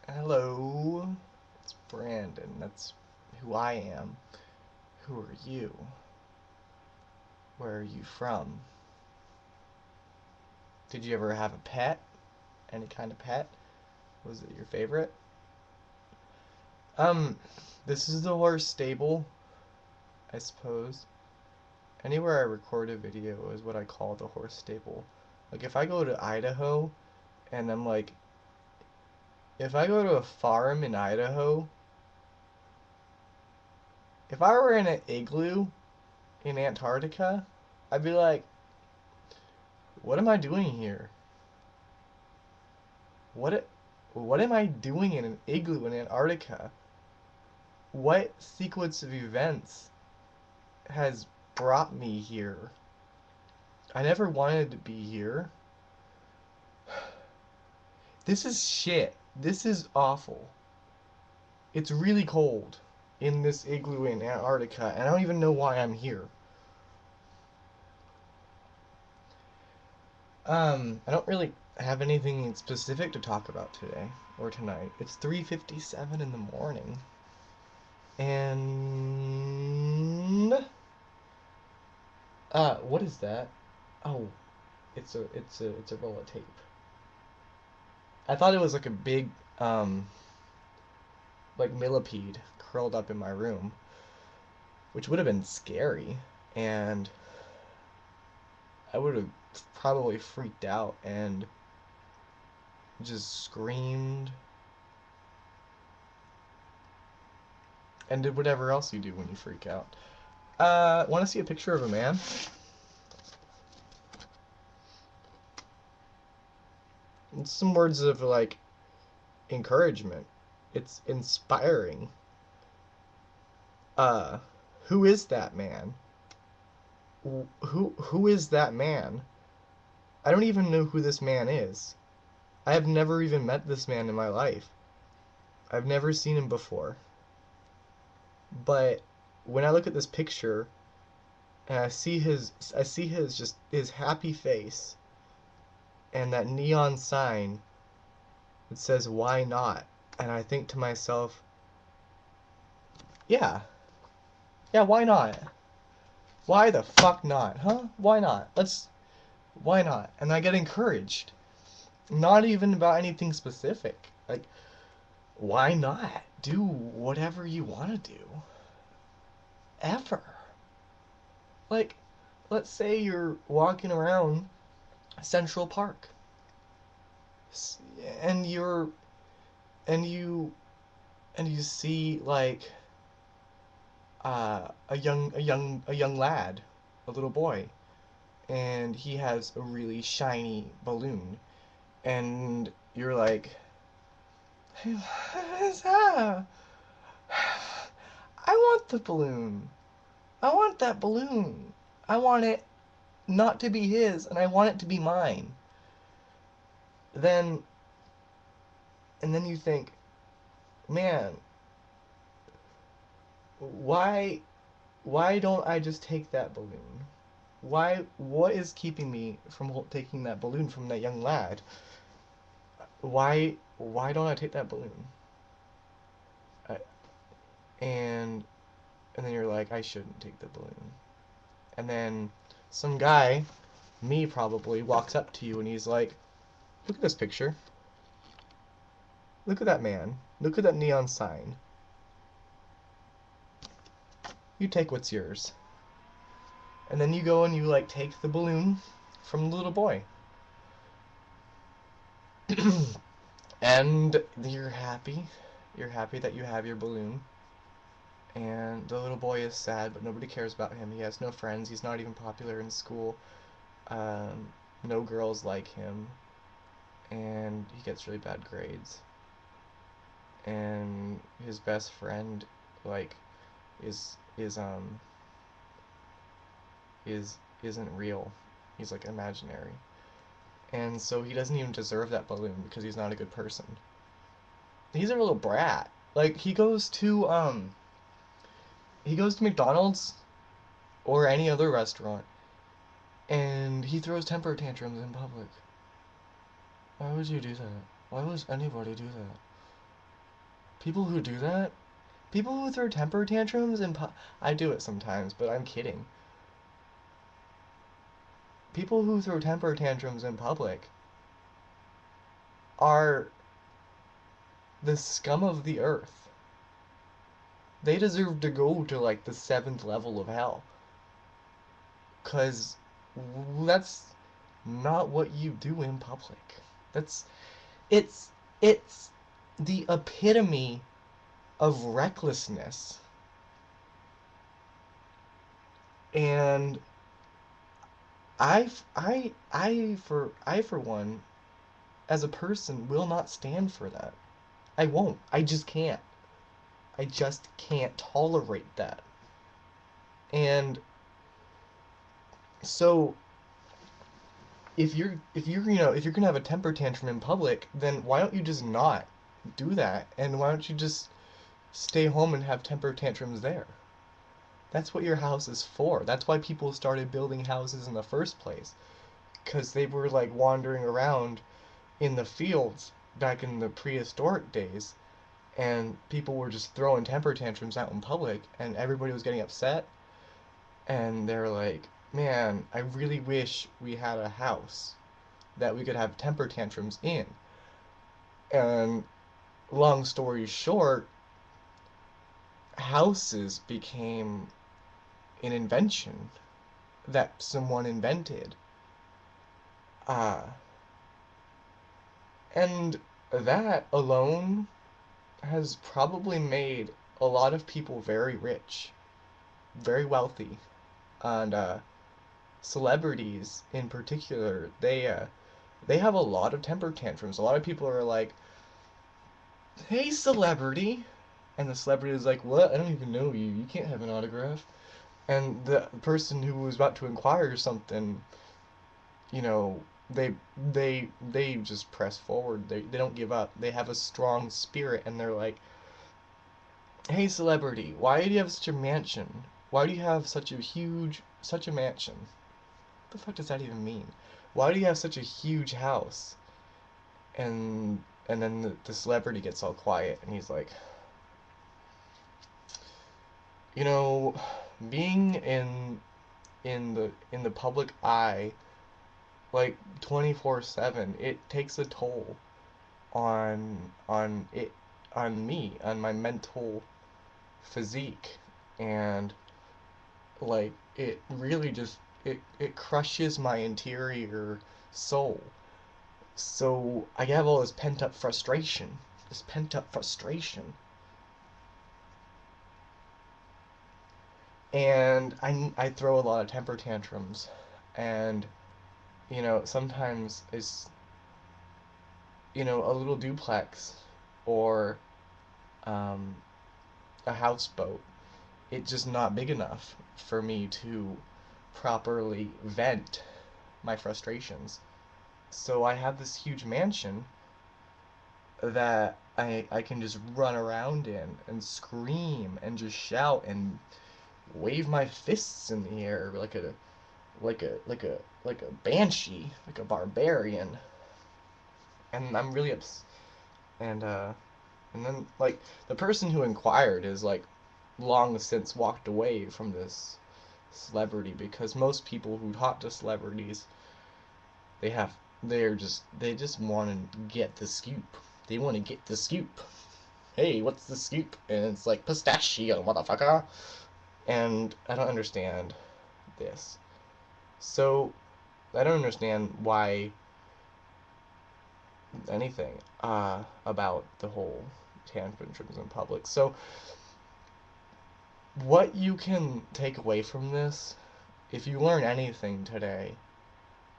Hello, it's Brandon. That's who I am. Who are you? Where are you from? Did you ever have a pet? Any kind of pet? Was it your favorite? Um, this is the horse stable, I suppose. Anywhere I record a video is what I call the horse stable. Like if I go to Idaho and I'm like, if I go to a farm in Idaho, if I were in an igloo in Antarctica, I'd be like, what am I doing here? What what am I doing in an igloo in Antarctica? What sequence of events has brought me here? I never wanted to be here. This is shit. This is awful. It's really cold in this igloo in Antarctica, and I don't even know why I'm here. I don't really have anything specific to talk about today or tonight. It's 3:57 in the morning. And what is that? Oh, it's a roll of tape. I thought it was like a big like millipede curled up in my room, which would have been scary, and I would have probably freaked out and just screamed and did whatever else you do when you freak out. Want to see a picture of a man? Some words of like encouragement. It's inspiring. Uh, who is that man? Who is that man? I don't even know who this man is. I have never even met this man in my life. I've never seen him before. But when I look at this picture and I see his just his happy face and that neon sign that says why not? And I think to myself, yeah. Yeah, why not? Why the fuck not? Huh? Why not? Why not? And I get encouraged. Not even about anything specific. Like, why not? Do whatever you want to do. Ever. Like, let's say you're walking around Central Park and you're and you see like a young lad, a little boy, and he has a really shiny balloon, and you're like, hey, what is that? I want the balloon. I want that balloon. I want it not to be his, and I want it to be mine. Then, and then you think, man, why, why don't I just take that balloon? What is keeping me from taking that balloon from that young lad? Why don't I take that balloon? I, and, and then you're like, I shouldn't take the balloon. And then some guy, me probably, walks up to you and he's like, look at this picture. Look at that man. Look at that neon sign. You take what's yours. And then you go and you like take the balloon from the little boy. And you're happy. You're happy that you have your balloon. And the little boy is sad, but nobody cares about him. He has no friends. He's not even popular in school. Um, no girls like him. And he gets really bad grades. And his best friend, like, is is um is isn't real. He's like imaginary. And so he doesn't even deserve that balloon because he's not a good person. He's a little brat. Like he goes to McDonald's or any other restaurant and he throws temper tantrums in public. Why would you do that? Why would anybody do that? People who do that, people who throw temper tantrums and I do it sometimes, but I'm kidding. People who throw temper tantrums in public are the scum of the earth. They deserve to go to like the seventh level of hell. 'Cause that's not what you do in public. That's it's it's the epitome of recklessness. And I for one, as a person, will not stand for that. I won't. I just can't. I just can't tolerate that. And so if you're gonna have a temper tantrum in public, then why don't you just not do that? And why don't you just stay home and have temper tantrums there? That's what your house is for. That's why people started building houses in the first place. Because they were like wandering around in the fields back in the prehistoric days, and people were just throwing temper tantrums out in public, and everybody was getting upset, and they're like, man, I really wish we had a house that we could have temper tantrums in. And long story short, houses became an invention that someone invented. Uh, and that alone has probably made a lot of people very rich, very wealthy, and celebrities in particular, they have a lot of temper tantrums. A lot of people are like, "Hey, celebrity," and the celebrity is like, "What? I don't even know you. You can't have an autograph." And the person who was about to inquire something, you know, they just press forward. They don't give up. They have a strong spirit, and they're like, "Hey, celebrity, why do you have such a mansion? Why do you have such a mansion? What the fuck does that even mean? Why do you have such a huge house?" And then the celebrity gets all quiet, and he's like, you know, being in the public eye like 24/7, it takes a toll on it on me, on my mental physique, and like it really just it crushes my interior soul. So I have all this pent up frustration, and I throw a lot of temper tantrums, and sometimes it's a little duplex or um, a houseboat. It's just not big enough for me to properly vent my frustrations. So I have this huge mansion that I can just run around in and scream and just shout and wave my fists in the air like a banshee, like a barbarian. And I'm really ups and then like the person who inquired is like long since walked away from this celebrity, because most people who talk to celebrities, they just want to get the scoop. They want to get the scoop. Hey, what's the scoop? And it's like pistachio, motherfucker. And I don't understand this. So I don't understand why anything about the whole tantrums in public. So what you can take away from this, if you learn anything today,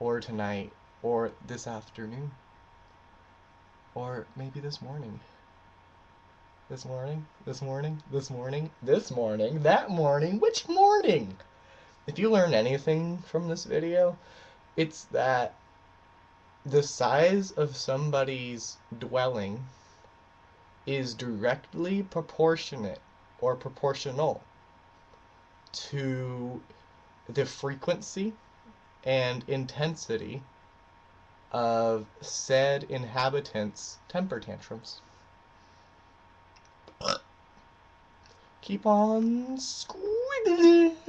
or tonight, or this afternoon, or maybe this morning, that morning, which morning? If you learn anything from this video, it's that the size of somebody's dwelling is directly proportionate or proportional to the frequency and intensity of said inhabitants' temper tantrums. keep on squiggly.